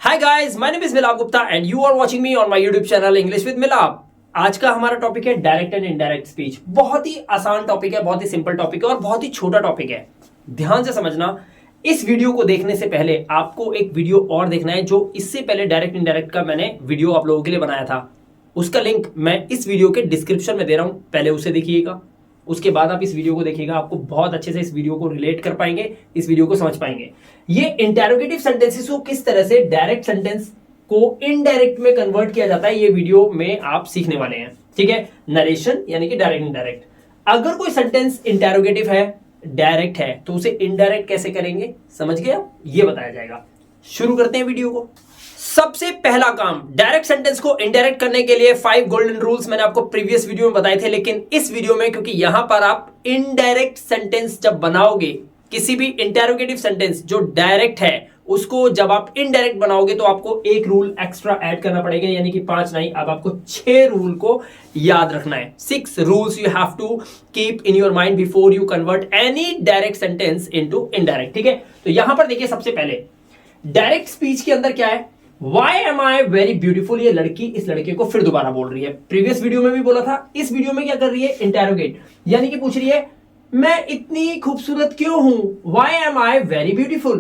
Hi guys, my name is Milap Gupta and you are watching me on my YouTube channel English with Milap. आज का हमारा topic है direct and indirect speech. बहुत ही आसान topic है, बहुत ही सिंपल टॉपिक है और बहुत ही छोटा टॉपिक है। ध्यान से समझना। इस वीडियो को देखने से पहले आपको एक वीडियो और देखना है जो इससे पहले डायरेक्ट इनडायरेक्ट का मैंने वीडियो आप लोगों के लिए बनाया था। उसका लिंक मैं इस वीडियो के डिस्क्रिप्शन में दे रहा हूं, पहले उसे देखिएगा। उसके बाद आप इस वीडियो को देखिएगा, आपको बहुत अच्छे से इस वीडियो को रिलेट कर पाएंगे, इस वीडियो को समझ पाएंगे। ये इंटेरोगेटिव सेंटेंसेस को किस तरह से डायरेक्ट सेंटेंस को इनडायरेक्ट में कन्वर्ट किया जाता है, ये वीडियो में आप सीखने वाले हैं। ठीक है, नरेशन यानी कि डायरेक्ट इनडायरेक्ट। अगर कोई सेंटेंस इंटेरोगेटिव है, डायरेक्ट है, तो उसे इनडायरेक्ट कैसे करेंगे, समझ गए आप? ये बताया जाएगा। शुरू करते हैं वीडियो को। सबसे पहला काम, डायरेक्ट सेंटेंस को इनडायरेक्ट करने के लिए 5 गोल्डन रूल्स मैंने आपको प्रीवियस वीडियो में बताए थे, लेकिन इस वीडियो में क्योंकि यहां पर आप इनडायरेक्ट सेंटेंस जब बनाओगे, किसी भी इंटेरोगेटिव सेंटेंस जो डायरेक्ट है उसको जब आप इनडायरेक्ट बनाओगे तो आपको एक रूल एक्स्ट्रा ऐड करना पड़ेगा, यानी कि 5 नहीं, अब आपको 6 रूल को याद रखना है। 6 rules you have to keep in your mind before you convert any direct sentence into indirect. ठीक है, तो यहां पर देखिए, सबसे पहले डायरेक्ट स्पीच के अंदर क्या है, Why am I very beautiful? ये लड़की इस लड़के को फिर दोबारा बोल रही है। प्रीवियस वीडियो में भी बोला था, इस वीडियो में क्या कर रही है, इंटेरोगेट, यानी कि पूछ रही है मैं इतनी खूबसूरत क्यों हूं। Why am I very beautiful?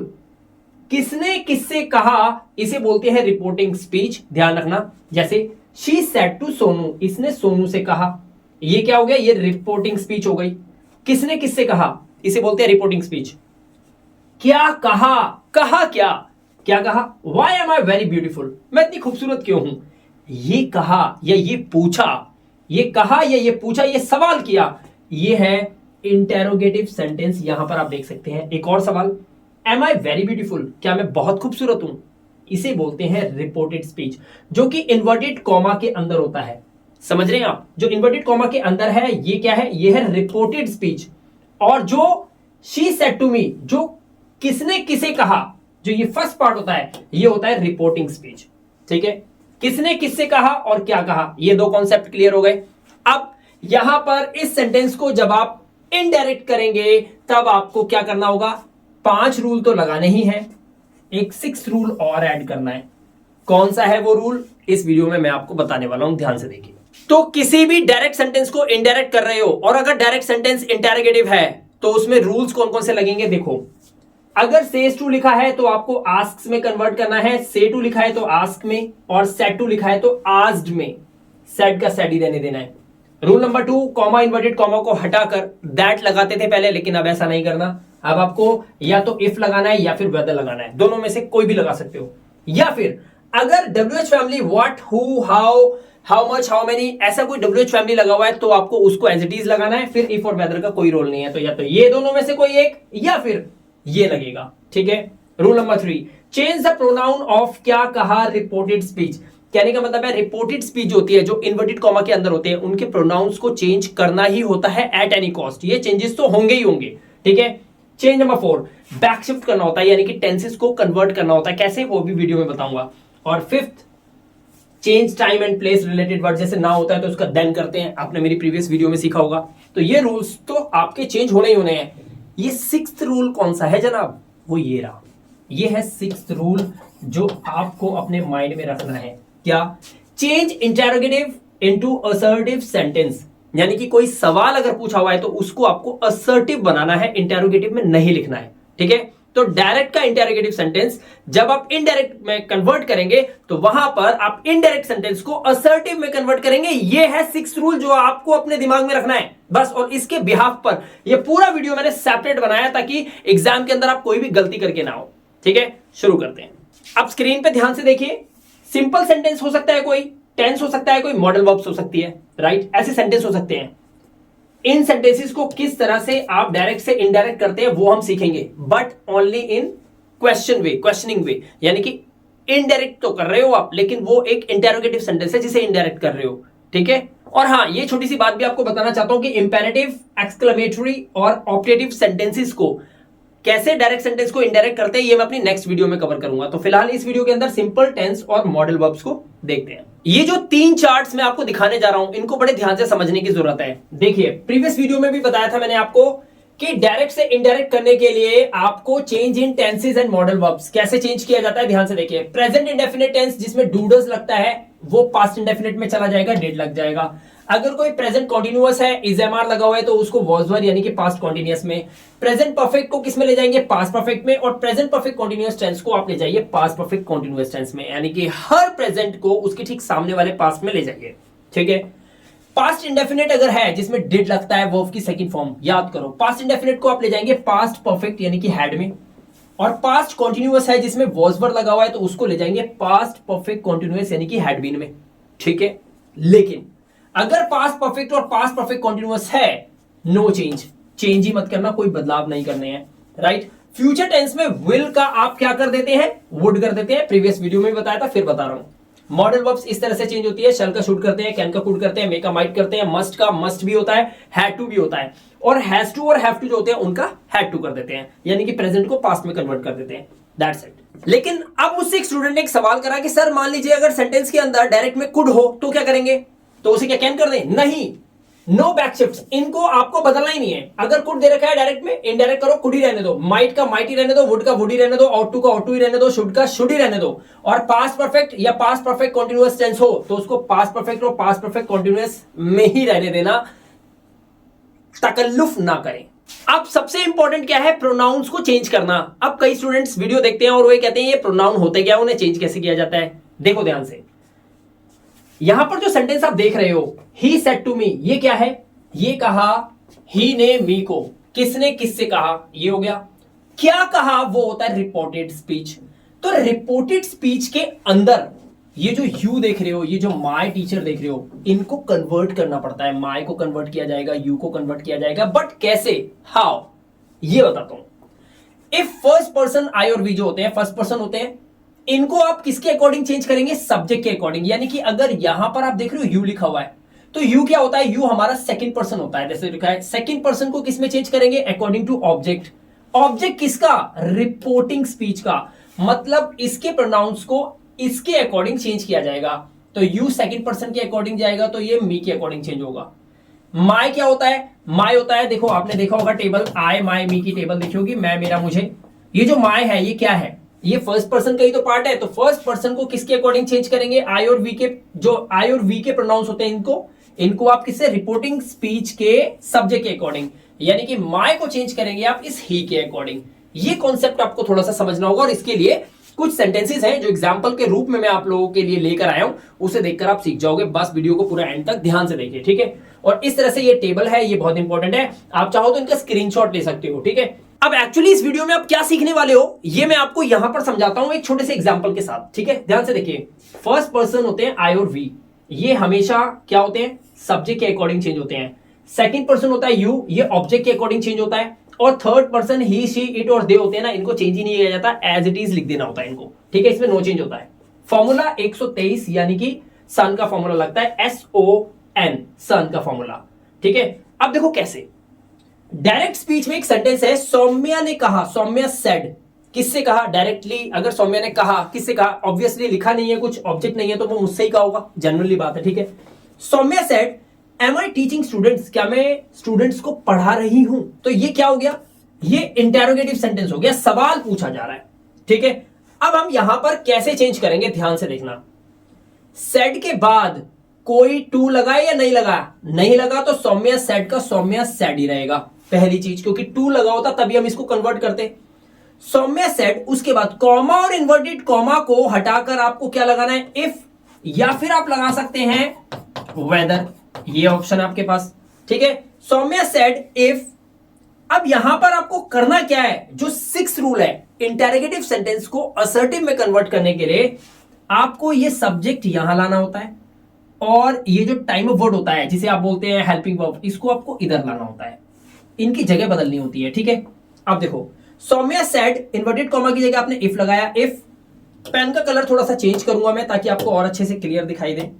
किसने किससे कहा, इसे बोलते हैं रिपोर्टिंग स्पीच। ध्यान रखना, जैसे she said to सोनू, इसने सोनू से कहा, ये क्या हो गया, ये रिपोर्टिंग स्पीच हो गई। किसने किससे कहा, इसे बोलते हैं रिपोर्टिंग स्पीच। क्या कहा, कहा क्या कहा, Why am I very beautiful? मैं इतनी खूबसूरत क्यों हूं। ये कहा या ये पूछा, ये कहा या ये पूछा, ये सवाल किया, ये है इंटेरोगेटिव सेंटेंस। यहां पर आप देख सकते हैं एक और सवाल, Am I very beautiful? क्या मैं बहुत खूबसूरत हूं। इसे बोलते हैं रिपोर्टेड स्पीच, जो कि इन्वर्टेड कॉमा के अंदर होता है। समझ रहे हैं आप? जो इन्वर्टेड कॉमा के अंदर है, ये क्या है, ये है रिपोर्टेड स्पीच। और जो she said to me, जो किसने किसे कहा, जो ये फर्स्ट पार्ट होता है, ये होता है रिपोर्टिंग स्पीच। ठीक है, किसने किससे कहा और क्या कहा, ये दो कॉन्सेप्ट क्लियर हो गए। अब यहां पर इस सेंटेंस को जब आप इनडायरेक्ट करेंगे तब आपको क्या करना होगा, 5 रूल तो लगाने ही है, एक 6 रूल और ऐड करना है। कौन सा है वो रूल, इस वीडियो में मैं आपको बताने वाला हूं, ध्यान से देखिए। तो किसी भी डायरेक्ट सेंटेंस को इनडायरेक्ट कर रहे हो, और अगर डायरेक्ट सेंटेंस इंटेरोगेटिव है तो उसमें रूल्स कौन कौन से लगेंगे, देखो। अगर सेज टू लिखा है तो आपको आस्क्स में कन्वर्ट करना है, से टू लिखा है तो आस्क में, और सेड टू लिखा है तो आस्क्ड में। सेड का सेड ही रहने देना है। Rule number 2, comma inverted comma को हटाकर दैट लगाते थे पहले, लेकिन अब ऐसा नहीं करना। अब आपको या तो इफ लगाना है या फिर वेदर लगाना है, दोनों में से कोई भी लगा सकते हो। या फिर अगर WH family, what, who, how much, how many, ऐसा कोई WH फैमिली लगा हुआ है तो आपको उसको एज इट इज लगाना है, फिर इफ और वेदर का कोई रोल नहीं है। तो या तो ये दोनों में से कोई एक या फिर ये लगेगा। ठीक है। Rule number 3, change the pronoun of, क्या कहा, रिपोर्टेड स्पीच। कहने का मतलब है रिपोर्टेड स्पीच जो होती है, जो इन्वर्टेड कॉमा के अंदर होते हैं, उनके प्रोनाउंस को चेंज करना ही होता है एट एनी कॉस्ट। ये चेंजेस तो होंगे ही होंगे। ठीक है। चेंज नंबर 4, बैक शिफ्ट करना होता है, यानी कि टेंसेस को कन्वर्ट करना होता है। कैसे, वो भी वीडियो में बताऊंगा। और 5th, change time and place related word, जैसे ना होता है तो उसका देन करते हैं, आपने मेरी प्रीवियस वीडियो में सीखा होगा। तो ये रूल्स तो आपके चेंज होने ही होने हैं। ये 6th रूल कौन सा है जनाब, वो ये रहा। ये है 6th रूल जो आपको अपने माइंड में रखना है। क्या, change interrogative into assertive sentence, यानी कि कोई सवाल अगर पूछा हुआ है तो उसको आपको असर्टिव बनाना है, इंटेरोगेटिव में नहीं लिखना है। ठीक है। तो डायरेक्ट का इंटेरोगेटिव सेंटेंस जब आप इनडायरेक्ट में कन्वर्ट करेंगे तो वहां पर आप इनडायरेक्ट सेंटेंस को असर्टिव में कन्वर्ट करेंगे। ये है 6th रूल जो आपको अपने दिमाग में रखना है बस। और इसके बिहाफ पर ये पूरा वीडियो मैंने सेपरेट बनाया ताकि एग्जाम के अंदर आप कोई भी गलती करके ना हो। ठीक है, शुरू करते हैं। अब स्क्रीन पे ध्यान से देखिए, सिंपल सेंटेंस हो सकता है, कोई टेंस हो सकता है, कोई मॉडल वर्ब्स हो सकती है, राइट, ऐसे सेंटेंस हो सकते हैं। इन सेंटेंसेस को किस तरह से आप डायरेक्ट से इनडायरेक्ट करते हैं वो हम सीखेंगे, but only in question way, questioning way, यानी कि इनडायरेक्ट तो कर रहे हो आप, लेकिन वो एक इंटेरोगेटिव सेंटेंस है जिसे इनडायरेक्ट कर रहे हो। ठीक है। और हाँ, ये छोटी सी बात भी आपको बताना चाहता हूं कि इंपेरेटिव, एक्सक्लेमेटरी और ऑप्टेटिव सेंटेंसेस को कैसे डायरेक्ट सेंटेंस को इनडायरेक्ट करते हैं, ये मैं अपनी नेक्स्ट वीडियो में कवर करूंगा। तो फिलहाल इस वीडियो के अंदर सिंपल टेंस और मॉडल वर्ब्स को देखते हैं। ये जो 3 चार्ट्स मैं आपको दिखाने जा रहा हूं, इनको बड़े ध्यान से समझने की जरूरत है। देखिए, प्रीवियस वीडियो में भी बताया था मैंने आपको कि डायरेक्ट से इनडायरेक्ट करने के लिए आपको change in tenses and modal verbs कैसे चेंज किया जाता है, ध्यान से देखिए। प्रेजेंट इंडेफिनिट टेंस जिसमें डू डज लगता है वो पास्ट इंडेफिनिट में चला जाएगा, डिड लग जाएगा। अगर कोई प्रेजेंट कॉन्टिन्यूअस है, इज एम आर लगा हुआ है, तो उसको वॉज वर यानी कि पास्ट कॉन्टिन्यूअस में। प्रेजेंट परफेक्ट को किस में ले जाएंगे, पास्ट परफेक्ट में। और प्रेजेंट परफेक्ट कॉन्टिन्यूअस टेंस को आप ले जाइए पास्ट परफेक्ट कॉन्टिन्यूअस टेंस में, यानी कि हर प्रेजेंट को उसके ठीक सामने वाले पास्ट में ले जाइए, ठीक है। पास्ट इंडेफिनिट अगर है जिसमें डिड लगता है वर्ब की सेकंड फॉर्म, याद करो पास्ट इंडेफिनिट को आप ले जाएंगे पास्ट परफेक्ट यानी कि हैड में। और पास्ट कॉन्टिन्यूअस है जिसमें वॉज वर लगा हुआ है तो उसको ले जाएंगे पास्ट परफेक्ट कॉन्टिन्यूअस यानी कि हैड बीन में, ठीक है। लेकिन अगर पास्ट परफेक्ट और पास्ट परफेक्ट कॉन्टिन्यूअस है, नो चेंज, चेंज ही मत करना, कोई बदलाव नहीं करने हैं, राइट। फ्यूचर टेंस में विल का आप क्या कर देते हैं, वुड कर देते हैं, प्रीवियस वीडियो में भी बताया था, फिर बता रहा हूं। मॉडल वर्ब्स इस तरह से चेंज होती है, शैल का शुड करते हैं, कैन का कुड करते हैं, मे का माइट करते हैं, मस्ट का मस्ट भी होता है, हैड टू भी होता है, और हैज टू और हैव टू जो होते हैं उनका हैड टू कर देते हैं, यानी कि प्रेजेंट को पास्ट में कन्वर्ट कर देते हैं, दैट्स इट। लेकिन अब मुझसे एक स्टूडेंट ने एक सवाल करा कि सर मान लीजिए अगर सेंटेंस के अंदर डायरेक्ट में कुड हो तो क्या करेंगे, तो उसे क्या कैन कर दें, नहीं, नो बैक शिफ्ट, इनको आपको बदलना ही नहीं है। अगर कुड दे रखा है डायरेक्ट में, इनडायरेक्ट करो, कुड ही रहने दो, माइट का माइट ही रहने दो, वुड का वुड ही रहने दो, ऑट टू का ऑट टू ही रहने दो, शुड का शुड ही रहने दो। और पास्ट परफेक्ट या पास्ट परफेक्ट कॉन्टिन्यूअस टेंस हो तो उसको पास्ट परफेक्ट और पास्ट परफेक्ट कॉन्टिन्यूअस में ही रहने देना, तकल्लुफ ना करें। अब सबसे इंपॉर्टेंट क्या है, प्रोनाउंस को चेंज करना। अब कई स्टूडेंट्स वीडियो देखते हैं और वो कहते हैं ये प्रोनाउन होते क्या, उन्हें चेंज कैसे किया जाता है। देखो ध्यान से, यहां पर जो सेंटेंस आप देख रहे हो, ही सेड टू मी, ये क्या है, ये कहा ही ने मी को, किसने किससे कहा, ये हो गया। क्या कहा वो होता है रिपोर्टेड स्पीच। तो रिपोर्टेड स्पीच के अंदर ये जो यू देख रहे हो, ये जो माय टीचर देख रहे हो, इनको कन्वर्ट करना पड़ता है। माय को कन्वर्ट किया जाएगा, यू को कन्वर्ट किया जाएगा, बट कैसे, हाउ, ये बताता हूं। इफ फर्स्ट पर्सन आई और वी जो होते हैं, फर्स्ट पर्सन होते हैं, इनको आप किसके अकॉर्डिंग चेंज करेंगे, सब्जेक्ट के अकॉर्डिंग। यानी कि अगर यहां पर आप देख रहे हो यू लिखा हुआ है, तो यू क्या होता है, यू हमारा सेकंड पर्सन होता है, जैसे लिखा है। सेकंड पर्सन को किसमें चेंज करेंगे, अकॉर्डिंग टू ऑब्जेक्ट। ऑब्जेक्ट किसका, रिपोर्टिंग स्पीच का, मतलब इसके प्रोनाउंस को इसके अकॉर्डिंग चेंज किया जाएगा। तो यू सेकंड पर्सन के अकॉर्डिंग जाएगा तो ये मी के अकॉर्डिंग चेंज होगा। माय क्या होता है, माय होता है, देखो आपने देखा होगा टेबल, आई माय मी की टेबल देखी होगी, मैं मेरा मुझे। ये जो माय है ये क्या है, ये फर्स्ट पर्सन का ही तो पार्ट है। तो फर्स्ट पर्सन को किसके अकॉर्डिंग चेंज करेंगे, आई और वी के, जो आई और वी के प्रोनाउंस होते हैं इनको आप किससे, रिपोर्टिंग स्पीच के सब्जेक्ट के अकॉर्डिंग, यानी कि माय को चेंज करेंगे आप इस ही के अकॉर्डिंग। ये कॉन्सेप्ट आपको थोड़ा सा समझना होगा, और इसके लिए कुछ सेंटेंसेस हैं जो एग्जांपल के रूप में मैं आप लोगों के लिए लेकर आया हूं, उसे देखकर आप सीख जाओगे। बस वीडियो को पूरा एंड तक ध्यान से देखिए, ठीक है। और इस तरह से ये टेबल है, ये बहुत इंपॉर्टेंट है, आप चाहो तो इनका स्क्रीनशॉट ले सकते हो, ठीक है। अब एक्चुअली इस वीडियो में आप क्या सीखने वाले हो ये मैं आपको यहां पर समझाता हूं एक छोटे से एग्जांपल के साथ, ठीक है। ध्यान से देखिए, फर्स्ट पर्सन होते हैं आई और वी, ये हमेशा क्या होते हैं, सब्जेक्ट के अकॉर्डिंग चेंज होते हैं। सेकंड पर्सन होता है यू, ये ऑब्जेक्ट के अकॉर्डिंग चेंज होता है। और third person he she it और दे होते हैं ना, इनको चेंज ही नहीं किया जाता, एज इट इज लिख देना होता है इनको, ठीक है। इसमें नो चेंज होता है। फॉर्मूला 123 यानी कि सन का फॉर्मूला लगता है, SON, सन का फॉर्मूला, ठीक है। अब देखो कैसे, डायरेक्ट स्पीच में एक सेंटेंस है, सौम्या ने कहा, सौम्या सेड, किससे कहा, डायरेक्टली। अगर सौम्या ने कहा, किससे कहा, ऑब्वियसली लिखा नहीं है, कुछ ऑब्जेक्ट नहीं है, तो वो मुझसे ही कहा होगा, जनरली बात है, ठीक है। Saumya said am I teaching students, क्या मैं स्टूडेंट्स को पढ़ा रही हूं। तो ये क्या हो गया, ये इंटेरोगेटिव सेंटेंस हो गया, सवाल पूछा जा रहा है, ठीक है। अब हम यहां पर कैसे चेंज करेंगे, ध्यान से देखना। सेड के बाद कोई टू लगा या नहीं लगा, नहीं लगा तो सौम्या सेड का सौम्या सेड ही रहेगा, पहली चीज, क्योंकि टू लगा होता तभी हम इसको कन्वर्ट करते। सौम्या सेड, उसके बाद कॉमा और इन्वर्टेड कॉमा को हटाकर आपको क्या लगाना है, इफ, या फिर आप लगा सकते हैं वेदर, ये ऑप्शन आपके पास, ठीक है। Saumya said if. अब यहां पर आपको करना क्या है, जो 6 रूल है इंटेरोगेटिव सेंटेंस को असर्टिव में कन्वर्ट करने के लिए, आपको ये सब्जेक्ट यहां लाना होता है, और ये जो टाइम ऑफ वर्ड होता है जिसे आप बोलते हैं हेल्पिंग वर्ब, इसको आपको इधर लाना होता है, इनकी जगह बदलनी होती है, ठीक है। अब देखो, सौम्या सेड, इन्वर्टेड कॉमा की जगह आपने इफ लगाया, इफ। पेन का कलर थोड़ा सा चेंज करूंगा मैं ताकि आपको और अच्छे से क्लियर दिखाई दे।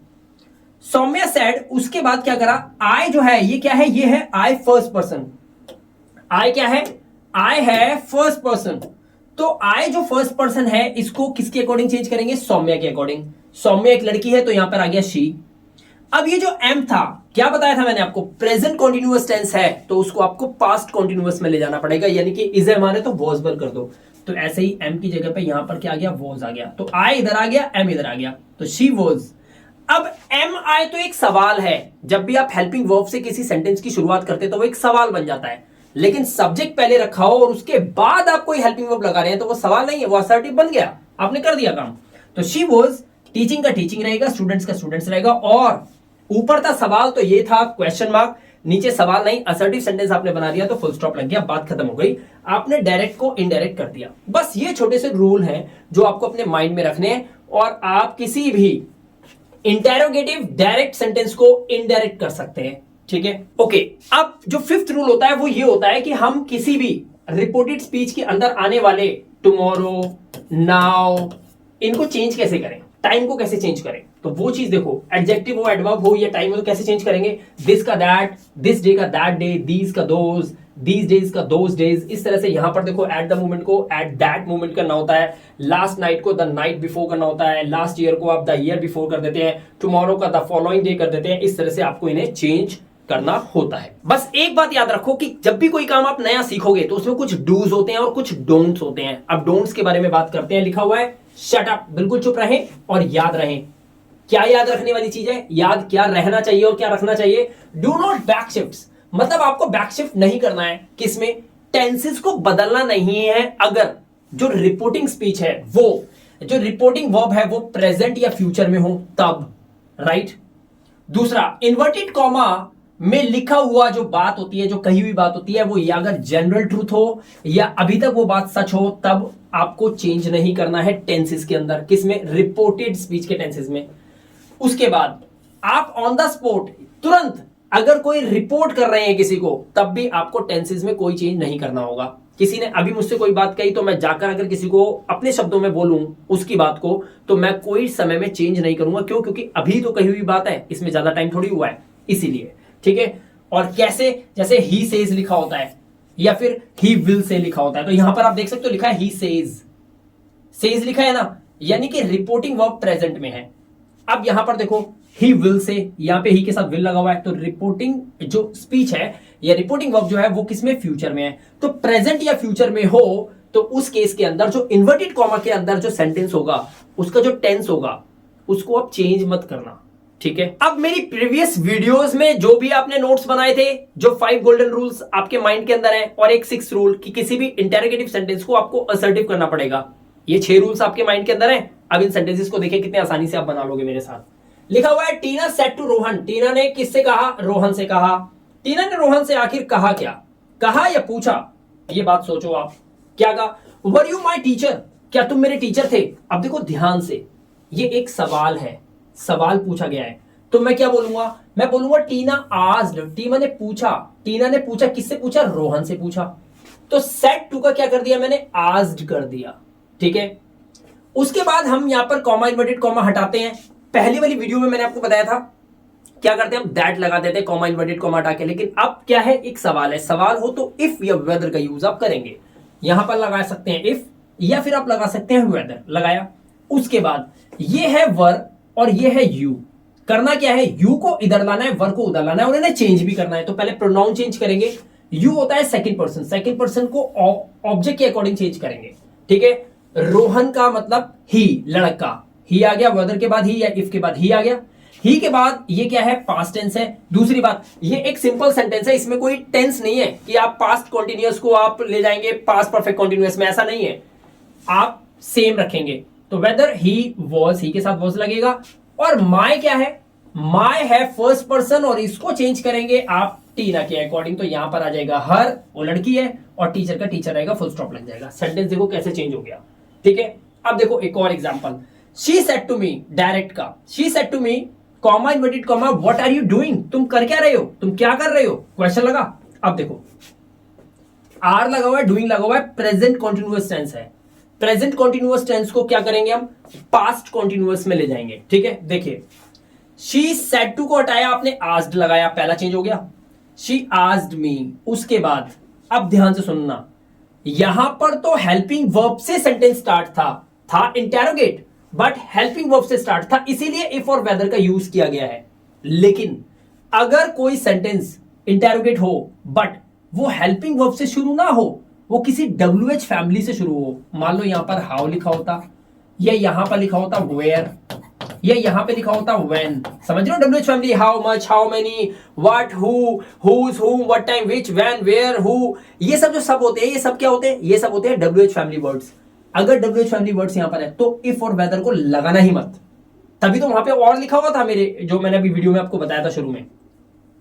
सौम्या सेड, उसके बाद क्या करा, आई जो है ये क्या है, ये है आई फर्स्ट पर्सन। आई क्या है, आई है फर्स्ट पर्सन। तो आई जो फर्स्ट पर्सन है इसको किसके अकॉर्डिंग चेंज करेंगे, सौम्या के अकॉर्डिंग। सौम्या एक लड़की है तो यहां पर आ गया शी। अब ये जो एम था, क्या बताया था मैंने आपको, प्रेजेंट कॉन्टिन्यूअस टेंस है तो उसको आपको पास्ट कॉन्टिन्यूअस में ले जाना पड़ेगा, यानी कि इज है हमारे तो वॉज वर कर दो। तो ऐसे ही एम की जगह पे यहां पर क्या आ गया, वॉज आ गया, तो आई इधर आ गया, एम इधर आ गया, तो शी वॉज। अब एम आई तो एक सवाल है, जब भी आप हेल्पिंग वर्ब से किसी सेंटेंस की शुरुआत करते हैं तो वो एक सवाल बन जाता है, लेकिन सब्जेक्ट पहले रखा हो और उसके बाद आप कोई हेल्पिंग वर्ब लगा रहे हैं तो वो सवाल नहीं है, वो असर्टिव बन गया, आपने कर दिया काम। तो शी वॉज, टीचिंग का टीचिंग रहेगा, स्टूडेंट्स का स्टूडेंट्स रहेगा, और ऊपर था सवाल तो ये था क्वेश्चन मार्क, नीचे सवाल नहीं, असर्टिव सेंटेंस आपने बना दिया तो फुल स्टॉप लग गया, बात खत्म हो गई, आपने डायरेक्ट को इनडायरेक्ट कर दिया। बस ये छोटे से रूल हैं जो आपको अपने माइंड में रखने हैं, और आप किसी भी इंटेरोगेटिव डायरेक्ट सेंटेंस को इनडायरेक्ट कर सकते हैं, ठीक है। ओके, अब जो फिफ्थ रूल होता है वो ये होता है कि हम किसी भी रिपोर्टेड स्पीच के अंदर आने वाले टुमारो, नाउ, इनको चेंज कैसे करें, टाइम को कैसे चेंज करें। तो वो चीज देखो, एडजेक्टिव हो, एडवर्ब हो या टाइम हो, तो कैसे चेंज करेंगे, दिस का दैट, दिस डे का दैट डे, दीज का दोज, दीज डेज का दोज डेज, इस तरह से। यहां पर देखो एट द मोमेंट को एट दैट मोमेंट करना होता है, लास्ट नाइट को द नाइट बिफोर करना होता है, लास्ट ईयर को आप द ईयर बिफोर कर देते हैं, टुमारो का द फॉलोइंग डे कर देते हैं, इस तरह से आपको इन्हें चेंज करना होता है। बस एक बात याद रखो कि जब भी कोई काम आप नया सीखोगे तो उसमें कुछ डूज होते हैं और कुछ डोंट्स होते हैं। अब डोंट्स के बारे में बात करते हैं, लिखा हुआ है शट अप, बिल्कुल चुप रहें और याद रहें। क्या याद रखने वाली चीज है, याद क्या रहना चाहिए और क्या रखना चाहिए, डू नॉट बैक शिफ्ट, मतलब आपको बैक शिफ्ट नहीं करना है, किसमें, टेंसेस को बदलना नहीं है। अगर जो रिपोर्टिंग स्पीच है, वो जो रिपोर्टिंग वर्ब है वो प्रेजेंट या फ्यूचर में हो तब, राइट। दूसरा, इन्वर्टेड कॉमा में लिखा हुआ जो बात होती है, जो कही हुई बात होती है, वो या अगर जनरल ट्रूथ हो या अभी तक वो बात सच हो, तब आपको चेंज नहीं करना है टेंसेस के अंदर, किसमें, रिपोर्टेड स्पीच के टेंसेस में। उसके बाद आप ऑन द स्पॉट तुरंत अगर कोई रिपोर्ट कर रहे हैं किसी को, तब भी आपको टेंसेस में कोई चेंज नहीं करना होगा। किसी ने अभी मुझसे कोई बात कही तो मैं जाकर अगर किसी को अपने शब्दों में बोलूं उसकी बात को, तो मैं कोई समय में चेंज नहीं करूंगा, क्यों, क्योंकि अभी तो कही हुई बात है, इसमें ज्यादा टाइम थोड़ी हुआ है, इसीलिए, ठीक है। और कैसे, जैसे ही सेज लिखा होता है या फिर ही विल से लिखा होता है, तो यहां पर आप देख सकते हो लिखा है ही सेज, सेज लिखा है ना, यानी कि रिपोर्टिंग वर्ब प्रेजेंट में है। अब यहां पर देखो ही विल से, यहां पे ही के साथ विल लगा हुआ है, तो रिपोर्टिंग जो स्पीच है या रिपोर्टिंग वर्ब जो है वो किसमें, फ्यूचर में है। तो प्रेजेंट या फ्यूचर में हो तो उस केस के अंदर जो इन्वर्टेड कॉमा के अंदर जो सेंटेंस होगा, उसका जो टेंस होगा, उसको आप चेंज मत करना, ठीक है। अब मेरी प्रीवियस वीडियोस में जो भी आपने नोट्स बनाए थे, जो 5 गोल्डन रूल्स आपके माइंड के अंदर हैं, और एक 6 रूल कि किसी भी इंटेरोगेटिव सेंटेंस को आपको असर्टिव करना पड़ेगा, ये 6 रूल्स आपके माइंड के अंदर हैं। अब इन सेंटेंसेस को देखिए कितने आसानी से आप बना लोगे मेरे साथ। लिखा हुआ है टीना सेड टू रोहन, टीना ने किससे कहा, रोहन से कहा। टीना ने रोहन से आखिर कहा क्या, कहा या पूछा, ये बात सोचो आप, क्या कहा, वर यू माई टीचर, क्या तुम मेरे टीचर थे। अब देखो ध्यान से, ये एक सवाल है, सवाल पूछा गया है, तो मैं क्या बोलूंगा, मैं बोलूंगा टीना आस्क्ड, टीना ने पूछा, टीना ने पूछा, किससे पूछा, रोहन से पूछा। तो सेड टू का क्या कर दिया मैंने, आस्क्ड कर दिया, ठीक है। उसके बाद हम यहां पर कॉमा इन्वर्टेड कॉमा हटाते हैं। पहली वाली वीडियो में मैंने आपको बताया था क्या करते हैं, हम दैट लगा देते हैं कॉमा इन्वर्टेड कॉमा हटा के, लेकिन अब क्या है, एक सवाल है, सवाल हो तो इफ या वेदर का यूज आप करेंगे। यहां पर लगा सकते हैं इफ, या फिर आप लगा सकते हैं वेदर, लगाया। उसके बाद ये है वर और ये है यू, करना क्या है, यू को इधर लाना है, वर को उधर लाना है, और इन्हें चेंज भी करना है। तो पहले प्रोनाउन चेंज करेंगे, यू होता है सेकंड पर्सन, सेकंड पर्सन को ऑब्जेक्ट के अकॉर्डिंग चेंज करेंगे, ठीक है। रोहन का मतलब ही, लड़का, ही आ गया, वेदर के बाद ही या इफ के बाद ही आ गया, ही के बाद ये क्या है, पास्ट टेंस है। दूसरी बात, ये एक सिंपल सेंटेंस है, इसमें कोई टेंस नहीं है कि आप पास्ट कॉन्टिन्यूअस को आप ले जाएंगे पास्ट परफेक्ट कॉन्टिन्यूअस में, ऐसा नहीं है, आप सेम रखेंगे। तो वेदर ही वॉज, ही के साथ वॉज लगेगा, और माय क्या है, माय है फर्स्ट पर्सन, और इसको चेंज करेंगे आप टीना के अकॉर्डिंग, तो यहां पर आ जाएगा हर, वो लड़की है, और टीचर का टीचर रहेगा, फुल स्टॉप लग जाएगा। सेंटेंस देखो कैसे चेंज हो गया, ठीक है। अब देखो एक और example, she said to me, direct का, she said to me comma inverted comma what are you doing, तुम कर क्या रहे हो, तुम क्या कर रहे हो, क्वेश्चन लगा। अब देखो आर लगा हुआ है, डूइंग लगा हुआ है, प्रेजेंट कॉन्टिन्यूअस टेंस है, प्रेजेंट कॉन्टिन्यूअस टेंस को क्या करेंगे हम, पास्ट कॉन्टिन्यूअस में ले जाएंगे, ठीक है। देखिए शी सेड टू को हटाया आपने, आस्क्ड लगाया, पहला चेंज हो गया, शी आस्क्ड मी। उसके बाद अब ध्यान से सुनना, यहां पर तो हेल्पिंग वर्ब से सेंटेंस स्टार्ट था इंटेरोगेट, बट हेल्पिंग वर्ब से स्टार्ट था, इसीलिए इफ और वेदर का यूज किया गया है। लेकिन अगर कोई सेंटेंस इंटेरोगेट हो बट वो हेल्पिंग वर्ब से शुरू ना हो, वो किसी WH फैमिली से शुरू हो, मान लो यहां पर हाउ लिखा होता, या यहां पर लिखा होता वेयर, या यहां पे लिखा होता व्हेन, समझ रहे हो? WH family, how much, how many, what, who, whose, whom, what time, which, when, where, who, ये सब जो सब होते हैं, ये सब क्या होते हैं? ये सब होते हैं WH फैमिली वर्ड्स। अगर WH फैमिली वर्ड्स यहां पर है तो इफ और वेदर को लगाना ही मत। तभी तो वहां पे और लिखा हुआ था मेरे, जो मैंने अभी वीडियो में आपको बताया था शुरू में।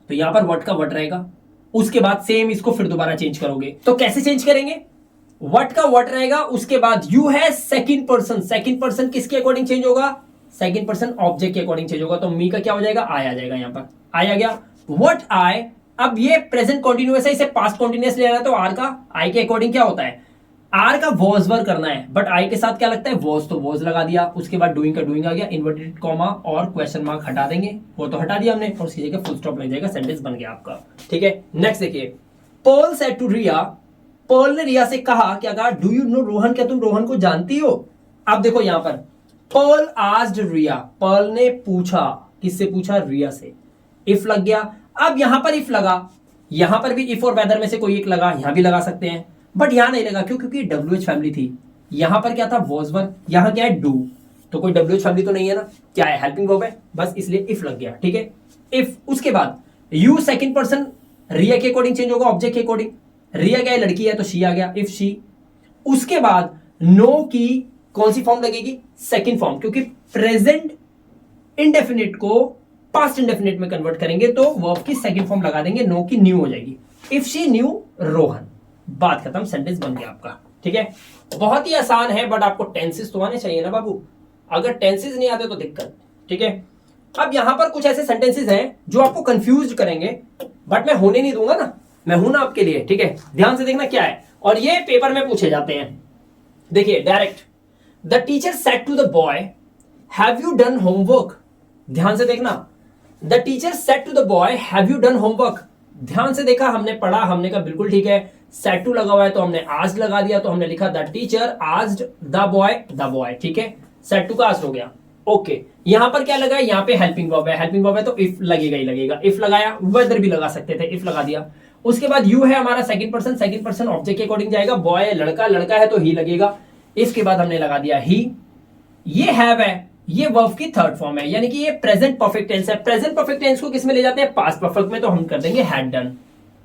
तो यहां पर व्हाट का व्हाट रहेगा, उसके बाद सेम इसको फिर दोबारा चेंज करोगे। तो कैसे चेंज करेंगे? व्हाट का व्हाट रहेगा, उसके बाद यू है सेकंड पर्सन। सेकंड पर्सन किसके अकॉर्डिंग चेंज होगा? सेकंड पर्सन ऑब्जेक्ट के अकॉर्डिंग चेंज होगा। तो मी का क्या हो जाएगा? आई आ जाएगा। यहां पर आई आ गया। व्हाट आई, अब ये प्रेजेंट कॉन्टिन्यूअस है, इसे पास्ट कॉन्टिन्यूअस लेना है, तो आर का आई के अकॉर्डिंग क्या होता है? आर का वॉज वर करना है, बट आई के साथ क्या लगता है? वॉज, तो वॉज लगा दिया। उसके बाद डूइंग का डूइंग आ गया, इन्वर्टेड कॉमा और क्वेश्चन मार्क हटा देंगे, वो तो हटा दिया हमने, और उसकी जगह फुल स्टॉप लग जाएगा, सेंटेंस बन गया आपका। ठीक है, नेक्स्ट देखिए, Pearl said to Riya, Pearl ने रिया से कहा, क्या कहा? डू यू नो रोहन, क्या तुम रोहन को जानती हो? अब देखो यहां पर पर्ल आस्क्ड रिया, पर्ल ने पूछा, किससे पूछा? रिया से। इफ लग गया। अब यहां पर इफ लगा, यहां पर भी इफ और वेदर में से कोई एक लगा, यहां भी लगा सकते हैं, बट यहां नहीं लगा। क्यों? क्योंकि WH फैमिली थी। यहां पर क्या था? वॉज वर, यहां क्या है? डू, तो कोई WH फैमिली तो नहीं है ना, क्या है? हेल्पिंग वर्ब है, बस इसलिए इफ लग गया। ठीक है, इफ। उसके बाद यू सेकंड पर्सन रिया के अकॉर्डिंग चेंज होगा, ऑब्जेक्ट के अकॉर्डिंग। रिया क्या है? लड़की है, तो शी आ गया, इफ शी। उसके बाद नो की कौन सी फॉर्म लगेगी? सेकंड फॉर्म, क्योंकि प्रेजेंट इंडेफिनिट को पास्ट इंडेफिनिट में कन्वर्ट करेंगे तो वर्ब की सेकंड फॉर्म लगा देंगे, नो की न्यू हो जाएगी। इफ शी न्यू रोहन, बात खत्म, सेंटेंस बन गया आपका। ठीक है, बहुत ही आसान है, बट आपको टेंसेस तो आने चाहिए ना बाबू। अगर टेंसेस नहीं आते तो दिक्कत। ठीक है, अब यहां पर कुछ ऐसे सेंटेंसेस हैं जो आपको कंफ्यूज करेंगे, बट मैं होने नहीं दूंगा ना, मैं हूं ना आपके लिए। ठीक है, ध्यान से देखना क्या है, और ये पेपर में पूछे जाते हैं। देखिए direct, the teacher said to the boy, have you done homework? ध्यान से देखना, the teacher said to the boy, have you done homework? ध्यान से देखा, हमने पढ़ा, हमने कहा बिल्कुल ठीक है, सेड टू लगा हुआ है तो हमने आस्क्ड लगा दिया, तो हमने लिखा the teacher asked the boy. ठीक है, सेड टू का आस्क्ड हो गया। ओके, यहां पर क्या लगा है? यहां पे हेल्पिंग वर्ब है, हेल्पिंग वर्ब है तो इफ लगेगा ही लगेगा। इफ लगाया, वेदर भी लगा सकते थे, इफ लगा दिया। उसके बाद यू है हमारा सेकंड पर्सन ऑब्जेक्ट के अकॉर्डिंग जाएगा, बॉय लड़का, लड़का है तो ही लगेगा। इसके बाद हमने लगा दिया ही। ये हैव है, ये वर्ब की थर्ड फॉर्म है, यानी कि ये प्रेजेंट परफेक्ट टेंस है। प्रेजेंट परफेक्ट टेंस को किस में ले जाते हैं? पास्ट परफेक्ट में, तो हम कर देंगे हैड डन।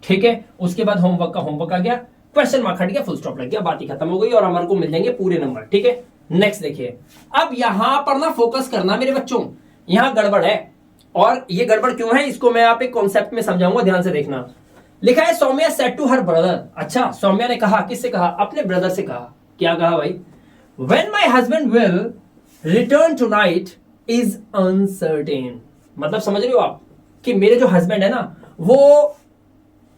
ठीक है, उसके बाद होमवर्क का होमवर्क आ गया, क्वेश्चन मार्क हट गया, फुल स्टॉप लग गया, बात ही खत्म हो गई, और हमारे को मिल जाएंगे पूरे नंबर। ठीक है, नेक्स्ट देखिए, अब यहां पर ना फोकस करना मेरे बच्चों, यहां गड़बड़ है, और ये गड़बड़ क्यों है इसको मैं आप एक कॉन्सेप्ट में समझाऊंगा, ध्यान से देखना। लिखा है Saumya said to her brother. अच्छा, सौम्या ने कहा, किससे कहा? अपने ब्रदर से कहा। क्या कहा भाई? When my husband will return tonight is uncertain. मतलब समझ रहे हो आप कि मेरे जो हस्बैंड है ना, वो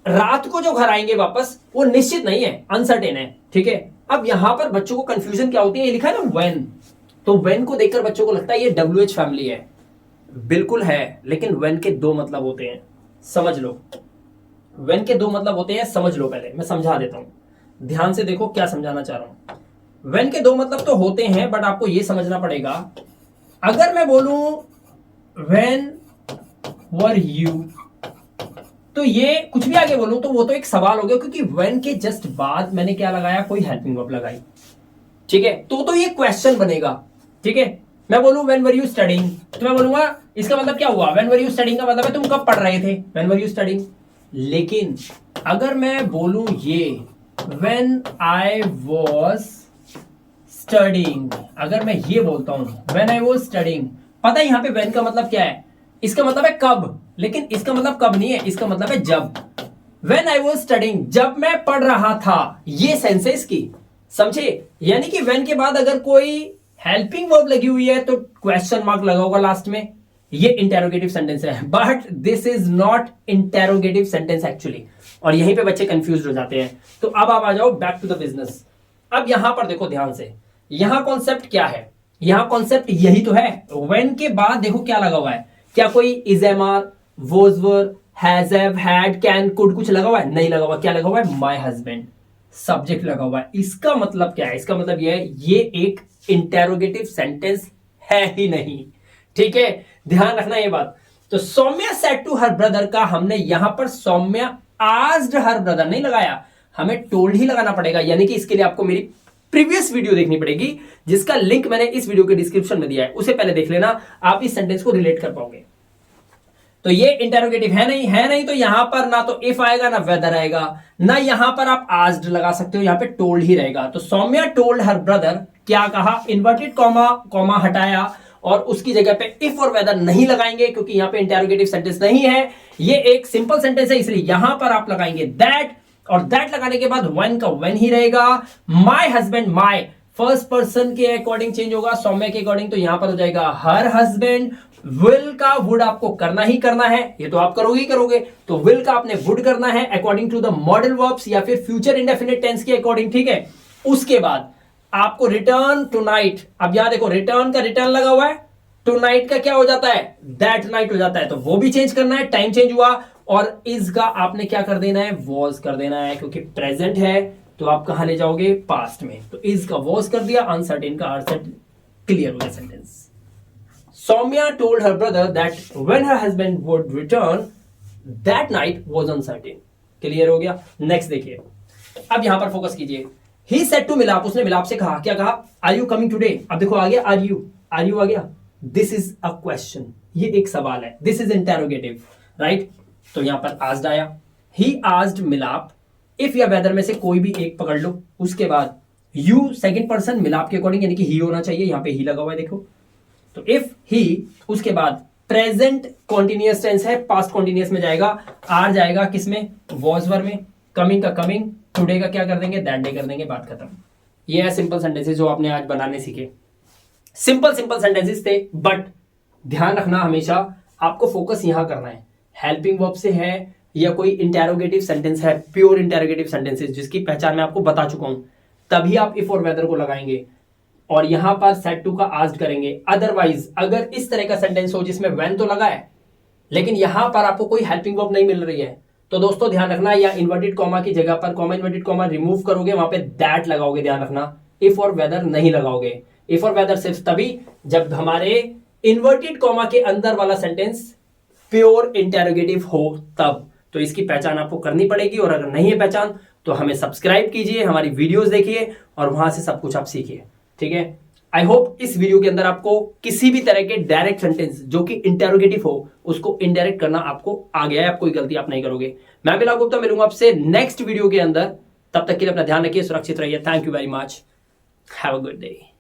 रात को जो घर आएंगे वापस, वो निश्चित नहीं है, अनसर्टेन है। ठीक है, अब यहां पर बच्चों को कंफ्यूजन क्या होती है? ये लिखा है ना व्हेन, तो व्हेन को देखकर बच्चों को लगता है ये WH फैमिली है। बिल्कुल है, लेकिन व्हेन के दो मतलब होते हैं, समझ लो। व्हेन के दो मतलब होते हैं, समझ लो, पहले मैं समझा देता हूं, ध्यान से देखो क्या समझाना चाह रहा हूं। व्हेन के दो मतलब तो होते हैं, बट आपको यह समझना पड़ेगा, अगर मैं बोलूं व्हेन वर यू, तो ये कुछ भी आगे बोलूं तो वो तो एक सवाल हो गया, क्योंकि व्हेन के जस्ट बाद मैंने क्या लगाया? कोई हेल्पिंग वर्ब लगाई। ठीक है, तो ये क्वेश्चन बनेगा। ठीक है, मैं बोलूं व्हेन वर यू स्टडीइंग, तो मैं बोलूंगा इसका मतलब क्या हुआ? व्हेन वर यू स्टडीइंग का मतलब है तुम कब पढ़ रहे थे, व्हेन वर यू स्टडीइंग। लेकिन अगर मैं बोलूं ये व्हेन आई वाज स्टडीइंग, अगर मैं ये बोलता हूं व्हेन आई वाज स्टडीइंग, पता है यहां पे व्हेन का मतलब क्या है? इसका मतलब है कब, लेकिन इसका मतलब कब नहीं है, इसका मतलब है जब। व्हेन आई वाज स्टडीइंग, जब मैं पढ़ रहा था, ये सेंस है इसकी, समझे? यानी कि व्हेन के बाद अगर कोई हेल्पिंग वर्ब लगी हुई है तो क्वेश्चन मार्क लगा होगा लास्ट में, ये इंटेरोगेटिव सेंटेंस है, but this is not interrogative sentence actually, और यहीं पे बच्चे कंफ्यूज हो जाते हैं। तो अब आप आ जाओ बैक टू द बिजनेस। अब यहां पर देखो ध्यान से, यहां कॉन्सेप्ट क्या है? यहां कॉन्सेप्ट यही तो है, व्हेन के बाद देखो क्या लगा हुआ है, क्या कोई is am are, was were, has have, had, can, could कुछ लगा हुआ है? नहीं लगा हुआ। क्या लगा हुआ है? माय हस्बैंड, सब्जेक्ट लगा हुआ है। इसका मतलब क्या है? इसका मतलब यह है ये एक इंटेरोगेटिव सेंटेंस है ही नहीं। ठीक है, ध्यान रखना ये बात। तो Saumya said to her brother का हमने यहां पर सौम्या आस्क्ड हर ब्रदर नहीं लगाया, हमें टोल्ड ही लगाना पड़ेगा। यानी कि इसके लिए आपको मेरी प्रीवियस वीडियो देखनी पड़ेगी, जिसका लिंक मैंने इस वीडियो के डिस्क्रिप्शन में दिया है, उसे पहले देख लेना, आप इस सेंटेंस को रिलेट कर पाओगे। तो ये इंटरोगेटिव है नहीं तो यहां पर ना तो इफ आएगा ना वेदर आएगा, ना यहां पर आप आस्क्ड लगा सकते हो, यहां पे टोल्ड ही रहेगा। तो सौम्या टोल्ड हर ब्रदर, क्या कहा, इन्वर्टेड कॉमा हटाया और उसकी जगह पे इफ और वेदर नहीं लगाएंगे क्योंकि यहां पे इंटरोगेटिव सेंटेंस नहीं है, ये एक सिंपल सेंटेंस है, इसलिए यहां पर आप लगाएंगे दैट, और दैट लगाने के बाद व्हेन का व्हेन ही रहेगा। My husband, my first person के अकॉर्डिंग चेंज होगा, सौम्या के अकॉर्डिंग, तो यहां पर हो जाएगा हर हस्बैंड। विल का वुड आपको करना ही करना है, ये तो आप करोगे ही करोगे, तो विल का आपने वुड करना है according to the modal verbs या फिर फ्यूचर इंडेफिनिट टेंस के अकॉर्डिंग, ठीक है। उसके बाद आपको रिटर्न टू नाइट, अब यहां देखो रिटर्न का रिटर्न लगा हुआ है, टू नाइट का क्या हो जाता है, दैट नाइट हो जाता है, तो वो भी चेंज करना है, टाइम चेंज हुआ। और इज का आपने क्या कर देना है, वॉज कर देना है, क्योंकि प्रेजेंट है तो आप कहां ले जाओगे, पास्ट में, तो इज का वॉज कर दिया, अनसर्टेन का आर सर्टेन, क्लियर हो गया सेंटेंस। Saumya told her brother that when her husband would return that night was uncertain, clear हो गया। नेक्स्ट देखिए, अब यहां पर फोकस कीजिए। ही सेड टू मिलाप, उसने मिलाप से कहा, क्या कहा, आर यू कमिंग टुडे, अब देखो आ गया आर यू आ गया, दिस इज अ क्वेश्चन, ये एक सवाल है, दिस इज इंटेरोगेटिव, राइट। तो यहां पर आस्क्ड आया, ही आस्क्ड मिलाप, इफ या वेदर में से कोई भी एक पकड़ लो, उसके बाद यू सेकंड पर्सन मिलाप के अकॉर्डिंग, यानी कि ही होना चाहिए, यहां पे ही लगा हुआ है देखो, तो इफ ही, उसके बाद प्रेजेंट कॉन्टिन्यूअस टेंस है, पास्ट कॉन्टिन्यूअस में जाएगा, आर जाएगा किसमें, वॉज वर्ब में, कमिंग का कमिंग, टुडे का क्या कर देंगे, दैट डे कर देंगे, बात खत्म। ये है सिंपल सेंटेंसेस जो आपने आज बनाने सीखे, सिंपल सेंटेंसेस थे, बट ध्यान रखना हमेशा आपको फोकस यहां करना है, हेल्पिंग वर्ब से है या कोई इंटेरोगेटिव सेंटेंस है, प्योर इंटेरोगेटिव सेंटेंसेस जिसकी पहचान मैं आपको बता चुका हूं, तभी आप इफ और वेदर को लगाएंगे और यहां पर सेड टू का आस्क्ड करेंगे। अदरवाइज अगर इस तरह का सेंटेंस हो जिसमें व्हेन तो लगा है लेकिन यहां पर आपको कोई हेल्पिंग वर्ब नहीं मिल रही है, तो दोस्तों ध्यान रखना, या इन्वर्टेड कॉमा की जगह पर कॉमा इन्वर्टेड कॉमा रिमूव करोगे, वहां पे दैट लगाओगे, ध्यान रखना, इफ और वेदर नहीं लगाओगे। इफ और वेदर सिर्फ तभी जब हमारे इन्वर्टेड कॉमा के अंदर वाला सेंटेंस प्योर इंटेरोगेटिव हो, तब तो इसकी पहचान आपको करनी पड़ेगी। और अगर नहीं है पहचान तो हमें सब्सक्राइब कीजिए, हमारी वीडियोस देखिए और वहां से सब कुछ आप सीखिए, ठीक है। आई होप इस वीडियो के अंदर आपको किसी भी तरह के डायरेक्ट सेंटेंस जो कि इंटेरोगेटिव हो उसको इनडायरेक्ट करना आपको आ गया है, आप कोई गलती आप नहीं करोगे। मैं मिलाप गुप्ता मिलूंगा आपसे नेक्स्ट वीडियो के अंदर, तब तक के लिए अपना ध्यान रखिए, सुरक्षित रहिए। Thank you very much, have a good day.